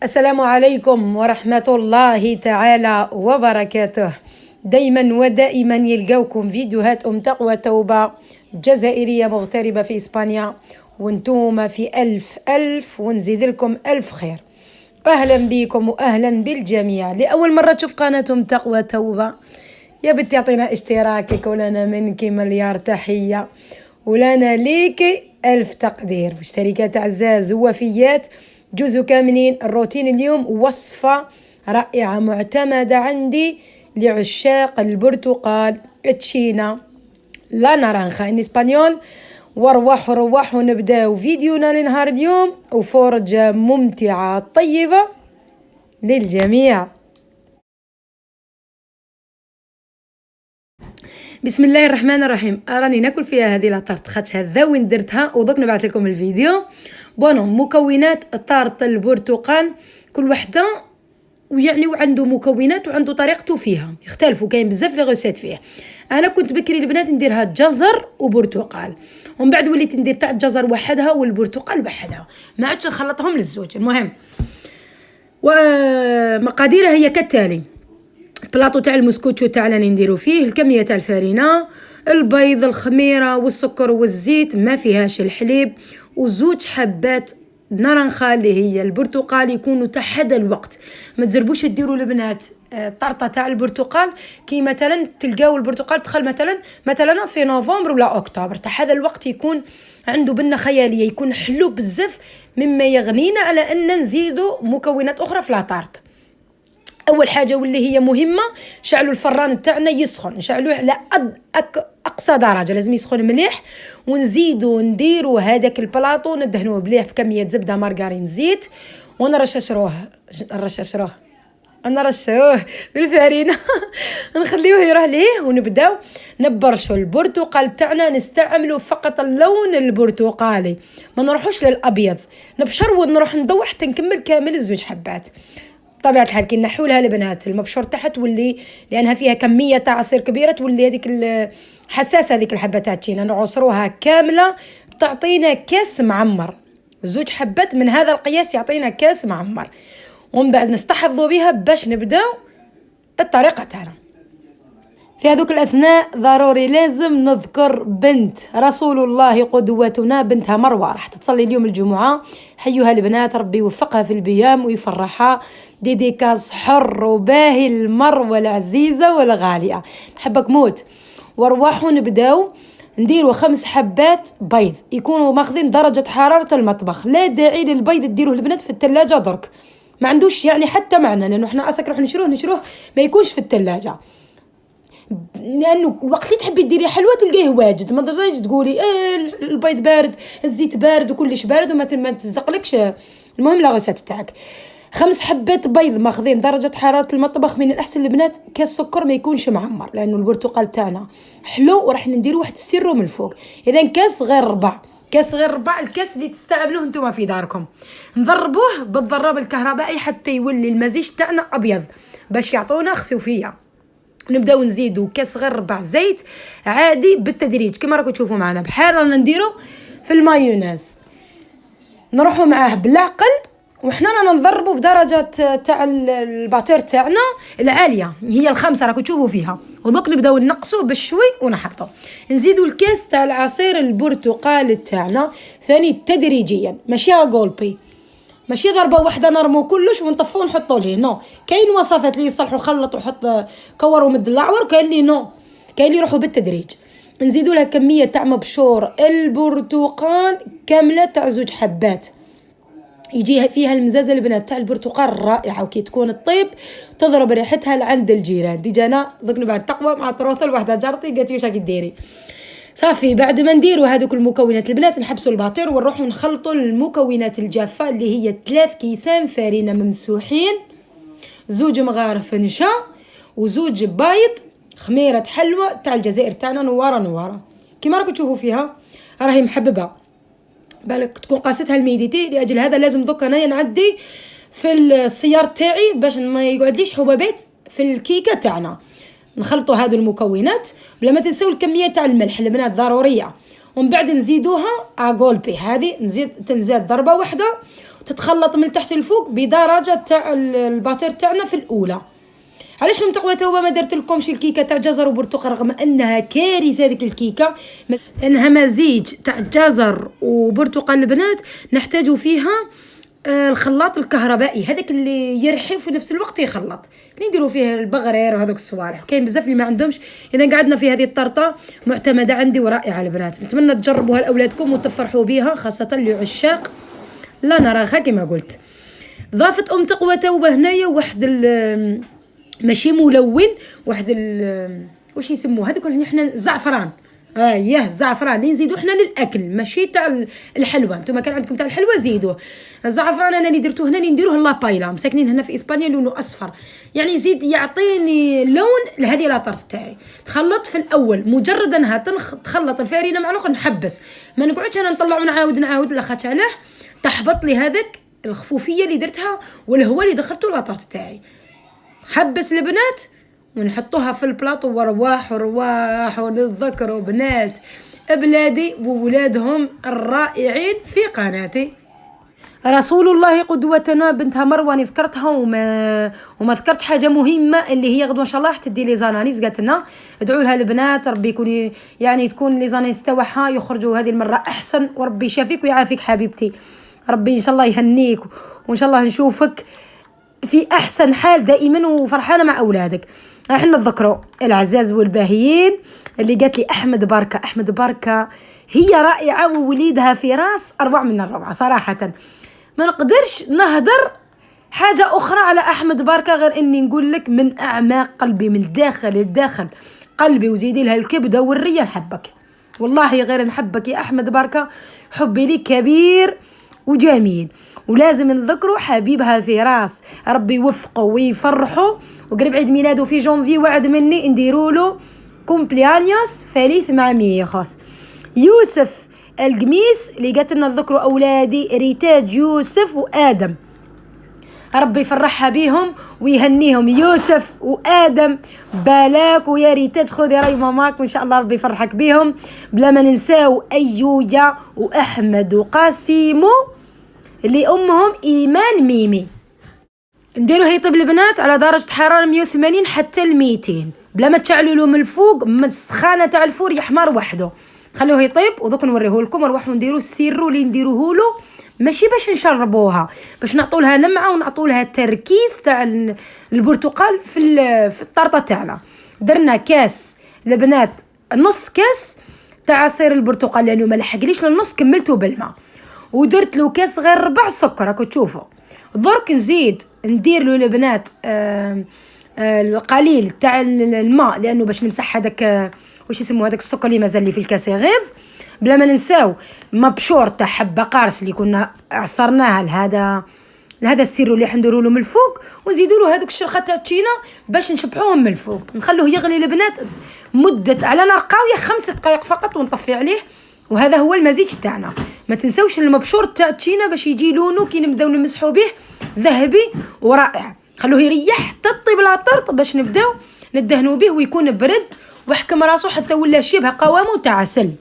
السلام عليكم ورحمة الله تعالى وبركاته. دايما ودائما يلقاوكم فيديوهات تقوى توبة جزائرية مغتربة في إسبانيا، وانتم في ألف ونزيد لكم ألف خير. أهلا بكم وأهلا بالجميع. لأول مرة تشوف قناتهم تقوى توبة، يا بنتي اعطينا اشتراكك ولنا منك مليار تحية ولنا ليك ألف تقدير. مشتركات أعزاز ووفيات جزء كاملين. الروتين اليوم وصفة رائعة معتمدة عندي لعشاق البرتقال تشينا لا نارانجا ان اسبانيول. وروحوا نبداو فيديونا لنهار اليوم وفرجة ممتعة طيبة للجميع. بسم الله الرحمن الرحيم. راني ناكل فيها هذه لاطارت، خدتها ذا وين درتها ودوك نبعث لكم الفيديو. مكونات طارت البرتقال كل وحده ويعني وعنده مكونات وعنده طريقته فيها، يختلفوا، كاين بزاف لي غوسيت فيه. انا كنت بكري البنات نديرها جزر وبرتقال، ومن بعد وليت ندير تاع الجزر وحدها والبرتقال وحدها، ما عادش نخلطهم للزوج. المهم ومقاديرها هي كالتالي: بلاطو تاع المسكوتشو تاعنا نديرو فيه الكميه تاع الفارينه، البيض، الخميره والسكر والزيت، ما فيهاش الحليب، وزوج حبات نارنخا اللي هي البرتقال يكونوا تاع هذا الوقت. ما تزربوش ديروا البنات طرطه تاع البرتقال كي مثلا تلقاو البرتقال دخل مثلا في نوفمبر ولا اكتوبر، تاع هذا الوقت يكون عنده بنه خياليه، يكون حلو بزاف، مما يغنينا على ان نزيدوا مكونات اخرى في لاطارت. اول حاجه واللي هي مهمه، شعلوا الفران تاعنا يسخن، نشعلوه على اقصى درجه، لازم يسخن مليح، ونزيدوا نديروا هذاك البلاطو ندهنوه مليح بكميه زبده مارغرين زيت، ونرششروه بالفارينه نخليوه يروح ليه، ونبداو نبرشوا البرتقال تاعنا، نستعملوا فقط اللون البرتقالي، ما نروحوش للابيض، نبشر ونروح ندور حتى نكمل كامل الزوج حبات. طبيعة الحال كي نحو لها البنات المبشور تحت تولي، لانها فيها كميه تاع عصير كبيره، تولي هذيك الحساسه هذيك الحبات تاعنا نعصروها كامله تعطينا كاس معمر. زوج حبات من هذا القياس يعطينا كاس معمر، ومن بعد نستحفظوا بها باش نبداو الطريقه تاعنا. في هذوك الأثناء ضروري لازم نذكر بنت رسول الله قدوتنا، بنتها مروة راح تصلي اليوم الجمعة. حيوها البنات، ربي يوفقها في البيام ويفرحها. ديديكاس حر وباهي المروة العزيزة والغالية، نحبك موت. وارواحوا نبداو نديروا 5 حبات بيض يكونوا ماخذين درجة حرارة المطبخ. لا داعي للبيض تديروه البنات في الثلاجة درك، ما عندوش يعني حتى معنى، لأنه احنا أسك نروح نشروه ما يكونش في الثلاجة، لانه الوقت اللي تحبي ديري حلوه تلقيه واجد، ما تقدريش تقولي البيض بارد، الزيت بارد وكلش بارد وما تصدقلكش. المهم لا غوسات تاعك. 5 حبات بيض ماخذين درجه حراره المطبخ. من الاحسن البنات كاس سكر ما يكونش معمر، لانه البرتقال تاعنا حلو وراح نديروا واحد السيرو من الفوق. اذا كاس غير ربع، الكاس اللي تستعملوه نتوما في داركم. نضربوه بالضراب الكهربائي حتى يولي المزيج تاعنا ابيض باش يعطونا خفوفيه. نبداو نزيدوا كاس غير ربع زيت عادي بالتدريج كما راكم تشوفوا معنا، بحال رانا نديرو في المايونيز، نروحوا معاه بالعقل، وحنا رانا نضربوا بدرجه تاع الباتور تاعنا العاليه، هي ال5 راكم تشوفوا فيها، ودوك نبداو نقصوا بالشوي ونحبطوا. نزيدوا الكاس تاع العصير البرتقال تاعنا ثاني تدريجيا، ماشي غولبي، ماشي ضربه واحده نرمو كلش ونطفو ونحطو ليه، نو. كاين وصفات اللي يصلحوا خلط وحط كور ومد العور، كاين اللي نو، كاين اللي يروحوا بالتدريج. نزيدوا لها كميه تاع مبشور البرتقال كامله تاع 2 حبات، يجي فيها المزازه البنات تاع البرتقال رائعه، وكي تكون الطيب تضرب ريحتها لعند الجيران. ديجا انا ذكني بعد تقوى مع طروثه الوحده جارتي قالت لي واش راكي ديري. صافي بعد ما نديروا هذوك المكونات البنات نحبسوا الباطير ونروحوا نخلطوا المكونات الجافه اللي هي 3 كيسان فارينه ممسوحين، 2 مغارف نشا، و2 بايض، خميره حلوه تاع الجزائر تاعنا نواره كيما راكم تشوفوا فيها، راهي محببه، بالك تكون قاستها الميديتي. لاجل هذا لازم دوك انايا نعدي في السيار تاعي باش ما يقعدليش حبابات في الكيكه تاعنا. نخلطوا هذو المكونات بلا ما تنسوا الكميه تاع الملح البنات ضروريه، ومن بعد نزيدوها اغولبي، هذه تنزاد ضربه واحده، تتخلط من تحت لفوق بدرجه تاع الباتور تاعنا في الاولى. علاش من تقوى توبه ما درت لكمش الكيكه تاع جزر وبرتقال رغم انها كارثه هذيك الكيكه، لانها مزيج تاع جزر وبرتقال البنات، نحتاج فيها الخلاط الكهربائي هذاك اللي يرحي في نفس الوقت يخلط، اللي نديروا فيه البغرير وهذوك الصوالح. كاين بزاف اللي ما عندهمش. اذا قعدنا في هذه الطرطه معتمده عندي ورائعه البنات، نتمنى تجربوها لاولادكم وتفرحوا بها، خاصه لعشاق لا نراها كما قلت. ضافت تقوى توبه هنايا واحد ماشي ملون، واحد واش يسموه هذوك اللي حنا زعفران، ياه الزعفران اللي نزيدو حنا للاكل ماشي تاع الحلوى. نتوما كان عندكم تاع الحلوى زيدوه، الزعفران انا اللي درتو هنا اللي نديروه لابايلا، مساكنين هنا في اسبانيا لونه اصفر، يعني يزيد يعطيني لون لهذه لاطارت تاعي. تخلط في الاول مجرد انها تخلط الفارينه مع الاخر نحبس، ما نقعدش انا نطلع ونعاود لاخاطش علاه تحبط لي هذاك الخفوفيه اللي درتها والهواء اللي دخلته لاطارت تاعي. حبس البنات ونحطوها في البلاطو ورواح ونتذكروا بنات بلادي وولادهم الرائعين في قناتي. رسول الله قدوتنا بنتها مروان ذكرتها وما ذكرت حاجه مهمه اللي هي غدوه ان شاء الله راح تدي لي زانانيس. قالت لنا ادعوا لها البنات ربي يكون يعني تكون لي زانانيس تاعها يخرجوا هذه المره احسن، وربي يشافيك ويعافيك حبيبتي، ربي ان شاء الله يهنيك وان شاء الله نشوفك في احسن حال دائما وفرحانه مع اولادك. راح نتذكروا العزاز والباهيين اللي قالت لي احمد بركه هي رائعه ووليدها في راس اروع من الروعه صراحه. ما نقدرش نهدر حاجه اخرى على احمد بركه غير اني نقول لك من اعماق قلبي من داخل قلبي وزيدي لها الكبده والريه نحبك والله، غير نحبك يا احمد بركه، حبي ليك كبير وجميل. ولازم نذكروا حبيبها في راس، ربي يوفقه ويفرحه، وقريب عيد ميلاده في جونفي وعد مني نديروا له كومبليانيوس فاليث مع ميخوس. يوسف القميس اللي قالت لنا نذكروا اولادي ريتاج يوسف وادم، ربي يفرحها بيهم ويهنيهم يوسف وادم بالاك، ويا ريتاج خذي راي ماماك وان شاء الله ربي يفرحك بيهم. بلا ما ننساو ايوجا واحمد وقاسيمو اللي امهم ايمان ميمي. نديرو هيطيب البنات على درجه حراره 180 حتى 200 بلا ما تشعلوا له من الفوق من السخانه تاع الفور يحمر وحده، خلوه يطيب ودوك نوريه لكم. نروحوا نديرو السيرو اللي نديروه له ماشي باش نشربوها، باش نعطوا لها لمعه ونعطوا لها تركيز تاع البرتقال في الطرطه تاعنا. درنا كاس البنات نص كاس تاع عصير البرتقال لانه ما لحقليش للنص كملته بالماء، ودرت له كاس غير ربع سكر راكم تشوفوا. درك نزيد ندير له البنات القليل تاع الماء لانه باش نمسح هذاك واش يسموه هذاك السكر اللي مازال لي في الكاس يغيظ. بلا ما ننساو مبشور تاع حبه قارص اللي كنا عصرناها لهذا السيرو اللي حنديروا له من الفوق، ونزيدوا له هذوك الشرخه تاع التشينا باش نشبعوهم من الفوق. نخلوه يغلي البنات مده على نار قويه 5 دقائق فقط ونطفي عليه، وهذا هو المزيج تاعنا. ما تنسوش المبشور تاع التشينا باش يجي لونه كي نبداو نمسحوا به ذهبي ورائع. خلوه يريح حتى طيب لاطرط باش نبداو ندهنوا به ويكون برد وحكم راسو حتى ولا شبه قوامه تاع عسل.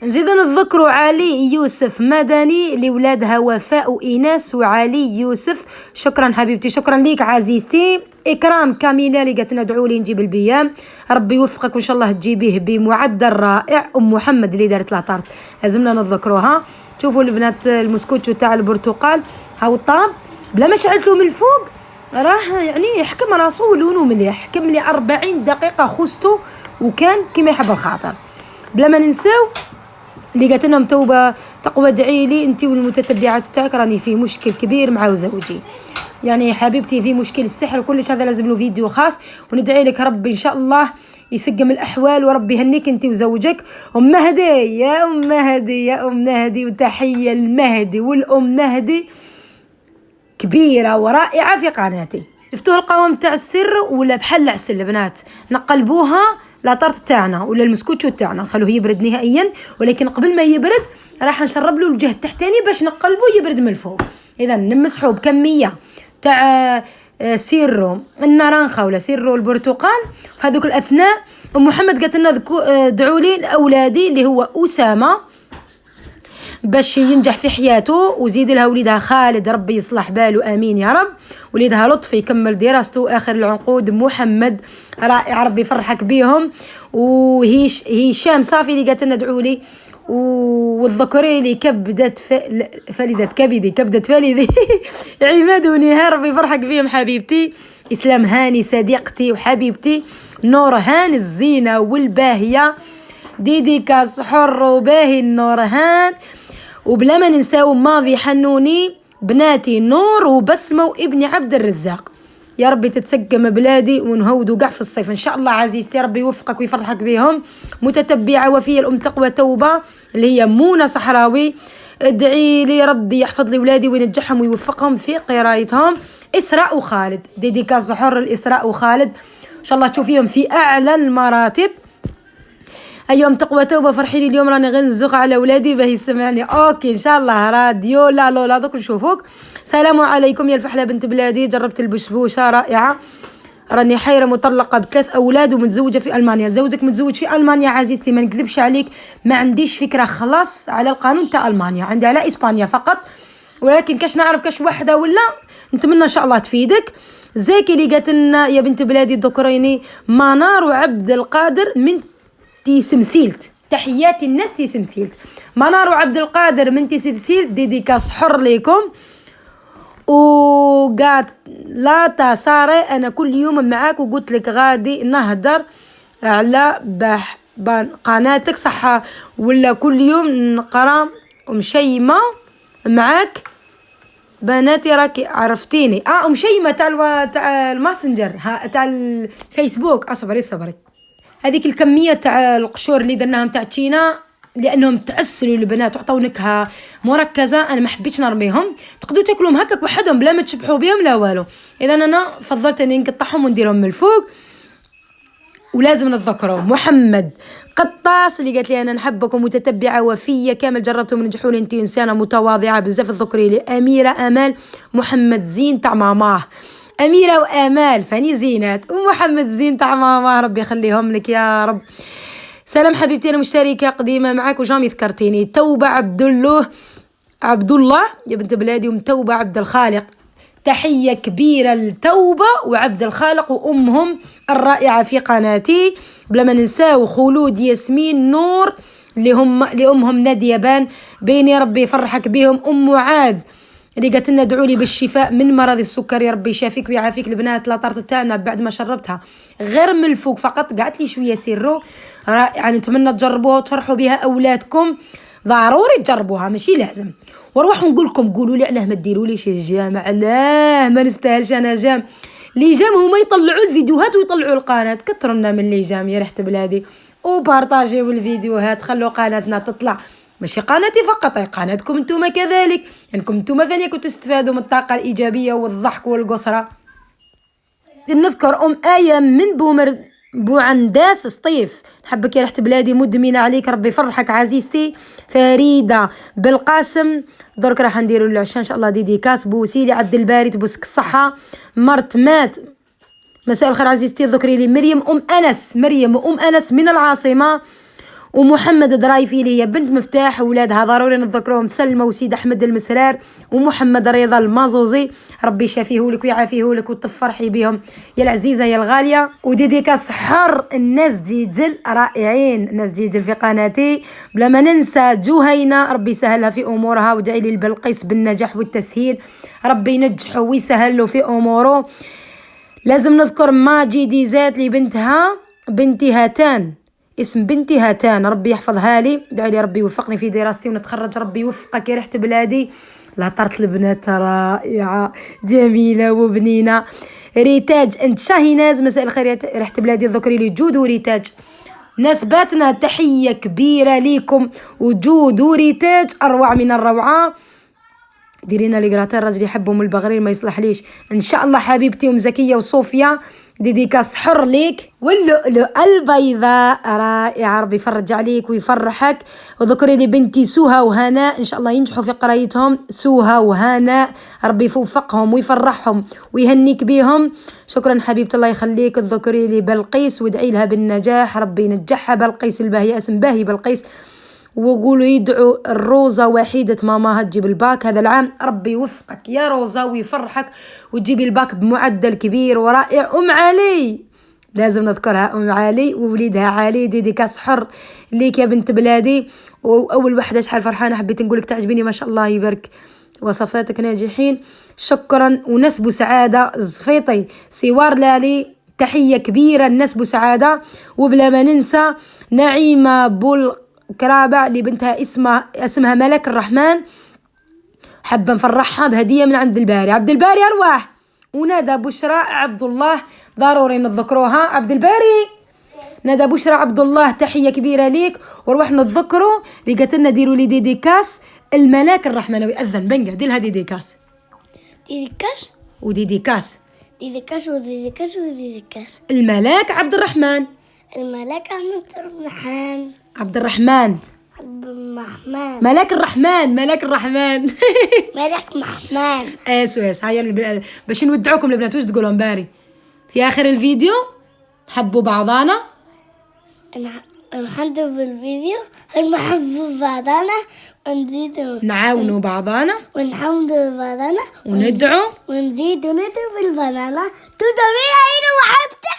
نزيدو نذكروا علي يوسف مدني لولادها وفاء وإناس وعلي يوسف. شكرا حبيبتي، شكرا ليك عزيزتي. إكرام كاميلة اللي قالت لنا ادعوا لي نجيب البيام، ربي يوفقك وإن شاء الله تجيبيه بمعدل رائع. أم محمد اللي دارت لاطارت لازمنا نذكروها. شوفوا البنات المسكوتشو تاع البرتقال هاو الطاب بلا ما شعلته من الفوق راه يعني يحكم راسو ولونه مليح. حكم لي 40 دقيقة خستو وكان كما يحب الخاطر. بلا ما ننساو اللي قالت لنا توبه تقوى ادعي لي انت والمتتبعات تاعك، راني في مشكل كبير مع زوجي، يعني حبيبتي في مشكل السحر وكلش، هذا لازم له فيديو خاص. وندعي لك ربي ان شاء الله يسقم الاحوال وربي يهنيك انت وزوجك. ام مهدي يا ام مهدي يا ام مهدي، وتحيه المهدي والام مهدي كبيره ورائعه في قناتي. شفتوا القوام تاع السر ولا بحال العسل البنات؟ نقلبوها لاطارت تاعنا ولا المسكوتشو تاعنا نخلوه يبرد نهائيا، ولكن قبل ما يبرد راح نشرب له الجهه التحتاني باش نقلبه يبرد من الفوق. اذا نمسحوه بكميه تاع سيرو النرانخه ولا سيرو البرتقال. في هذوك الاثناء ام محمد قالت لنا ادعوا لي لاولادي اللي هو اسامه باش ينجح في حياته، وزيد لها وليدها خالد ربي يصلح باله امين يا رب. وليدها لطفي يكمل دراسته اخر العنقود، محمد رائع ربي يفرحك بيهم. وهشام صافي اللي قالت لنا ادعوا لي، والذكوري اللي كبدت كبدت فالدي عماد ونهار ربي يفرحك بيهم حبيبتي. اسلام هاني صديقتي وحبيبتي، نور هان الزينه والباهيه، ديدي كاس حر وباهي النورهان. وبلا ما ننساو ماضي حنوني، بناتي نور وبسمة وابني عبد الرزاق. يا ربي تتسقم بلادي ونهودوا قع في الصيف ان شاء الله عزيزتي، ربي يوفقك ويفرحك بهم. متتبعة وفية الأم تقوى توبة اللي هي منى صحراوي، ادعي لي ربي يحفظ لي ولادي وينجحهم ويوفقهم في قرايتهم. إسراء وخالد، ديديكاس حر الإسراء وخالد، ان شاء الله تشوفيهم في أعلى المراتب. اليوم تقوى توبة فرحيني اليوم راني غير نزوق على ولادي باهي يسمعني. اوكي ان شاء الله راديو لا دوك نشوفوك. سلام عليكم يا الفحلة بنت بلادي، جربت البسبوسة رائعة. راني حيرة مطلقة ب3 أولاد ومتزوجة في ألمانيا. زوجك متزوج في ألمانيا عزيزتي، ما نكذبش عليك، ما عنديش فكرة خلاص على القانون تاع ألمانيا، عندي على إسبانيا فقط، ولكن كاش نعرف كاش وحدة ولا نتمنى ان شاء الله تفيدك. زيكي اللي قالت لنا يا بنت بلادي الذكريني منار وعبد القادر من تيسمسيلت، تحياتي الناس تيسمسيلت، منار وعبد القادر من تيسمسيلت، ديديكاس حر ليكم. وقالت لا تساري انا كل يوم معاك، وقلت لك غادي نهدر على قناتك صح ولا كل يوم نقرا مشيمة معاك بناتي راكي عرفتيني. مشيمة تاع الماسنجر تاع الفيسبوك. صبري هذيك الكمية تاع القشور اللي درناهم تاع تشينا، لانهم تعسلوا البنات وعطاو نكهه مركزه، انا ما حبيتش نرميهم، تقدروا تاكلوهم هكاك وحدهم بلا ما تشبحوا بهم لا والو. اذا انا فضلت اني نقطعهم ونديرهم من الفوق. ولازم نتذكروا محمد قطاس اللي قالت لي انا نحبك ومتتبعه وفيه، كامل جربتهم ونجحوا لي، انت انسانه متواضعه بزاف. الذكري لي اميره امال محمد زين تاع ماماه، اميره وامال فاني زينات، ومحمد زين تاع ماماه ربي يخليهم لك يا رب. سلام حبيبتي، انا مشتركه قديمه معك وجامي ذكرتيني. توبه عبد الله يا بنت بلادي، ومتوبه عبد الخالق، تحيه كبيره لتوبه وعبد الخالق وامهم الرائعه في قناتي. بلا ما ننساو خلود ياسمين نور اللي امهم ناديه بان بيني، ربي يفرحك بهم. ام معاذ اللي قالت لنا ادعوا لي بالشفاء من مرض السكر، يا ربي يشافيك ويعافيك. البنات لا طارت تاعنا بعد ما شربتها غير من الفوق فقط، قعدت لي شويه سيرو يعني نتمنى تجربوها وتفرحوا بها اولادكم، ضروري تجربوها ماشي لازم. واروح نقول لكم قولوا لي علاه ما ديروليش الجام، علاه ما نستاهلش انا جام. لي جام هما يطلعوا الفيديوهات ويطلعوا القناه، كثروا لنا من لي جام يا ريحه بلادي، وبارطاجيو الفيديوهات، خلوا قناتنا تطلع، ماشي قناتي فقط، قناتكم انتم كذلك، انكم انتم فانيكم تستفادوا من الطاقه الايجابيه والضحك والقصره. نذكر آية من بوعنداس سطيف، نحبك يا ريحة بلادي، مدمنة عليك، ربي يفرحك عزيزتي. فريدة بالقاسم، درك راح نديروا العشاء ان شاء الله ديديكاس. بوسيلي عبد الباري تبوسك الصحة. مرت مات، مساء الخير عزيزتي، ذكري لي مريم ام انس من العاصمة. ومحمد درايفي اللي هي بنت مفتاح، ولادها ضروري نتذكروهم، سلمى وسيد احمد المسرار ومحمد رضا المازوزي، ربي يشافيه لك ويعافيه لك وتفرحي بهم يا العزيزه يا الغاليه. وديديكاس حر الناس ديجل رائعين، الناس ديجل في قناتي. بلا ما ننسى جهينه، ربي يسهلها في امورها، ودعي لي البلقيس بالنجاح والتسهيل، ربي ينجحه ويسهل له في اموره. لازم نذكر ماجدي زات لبنتها بنتي هاتان، اسم بنتي هاتان، ربي يحفظها لي، دعي لي ربي يوفقني في دراستي ونتخرج، ربي يوفقك يا ريحة بلادي. لا طرت البنات رائعة جميلة وبنينة. ريتاج انت شاهيناز، مساء الخير يا ريحة بلادي، ذكري لي جود وريتاج، نسباتنا تحية كبيرة ليكم، وجود وريتاج أروع من الروعة. ديرينا لي قراتين راجل يحبهم البغرين ما يصلح ليش ان شاء الله حبيبتي. ومزكية وصوفيا ديديكاس حر ليك. واللؤلؤ البيضاء رائعة، ربي يفرج عليك ويفرحك. وذكري لي بنتي سوها وهناء، ان شاء الله ينجحوا في قرايتهم، سوها وهناء ربي يوفقهم ويفرحهم ويهنيك بيهم. شكرا حبيبتي الله يخليك. ذكري لي بلقيس وادعي لها بالنجاح، ربي ينجحها، بلقيس الباهية اسم باهي بلقيس. وقولوا يدعوا الروزة وحيدة ماماها تجيب الباك هذا العام. ربي يوفقك يا روزة ويفرحك وتجيبي الباك بمعدل كبير ورائع. أم علي لازم نذكرها، أم علي ووليدها علي، ديديكاس حر ليك يا بنت بلادي. وأول وحدة شحال فرحانة، حبيت نقولك تعجبيني ما شاء الله يبارك، وصفاتك ناجحين. شكرا ونسبوا سعادة الزفيطي سوار لالي، تحية كبيرة لنسبوا سعادة. وبلا ما ننسى نعيمة بولكرابع اللي بنتها اسمها ملك الرحمن، حابة نفرحها بهدية من عند الباري. عبد الباري أرواح، وندى بشرى عبد الله ضروري نتذكروها. عبد الباري ندى بشرى عبد الله تحية كبيرة ليك، ونروح نتذكروا لقيتلنا ديروا لي ديديكاس الملاك الرحمنوي. أذن بنجا ديلها ديديكاس ديديكاس وديديكاس ديديكاس وديديكاس وديديكاس. الملاك عبد الرحمن، الملاك عبد عبد الرحمن الرحمن ملاك الرحمن، ملاك الرحمن ملك محمد. اس هيا باش نودعوكم البنات. وش تقولون باري في آخر الفيديو؟ حبوا بعضانا، نحب بالفيديو، نحب بعضنا، ونزيد نعاونوا بعضانا، ونحمد بعضنا، وندعو ونزيد ندعو بالبنانا. تدعو بيها إلى وحبته.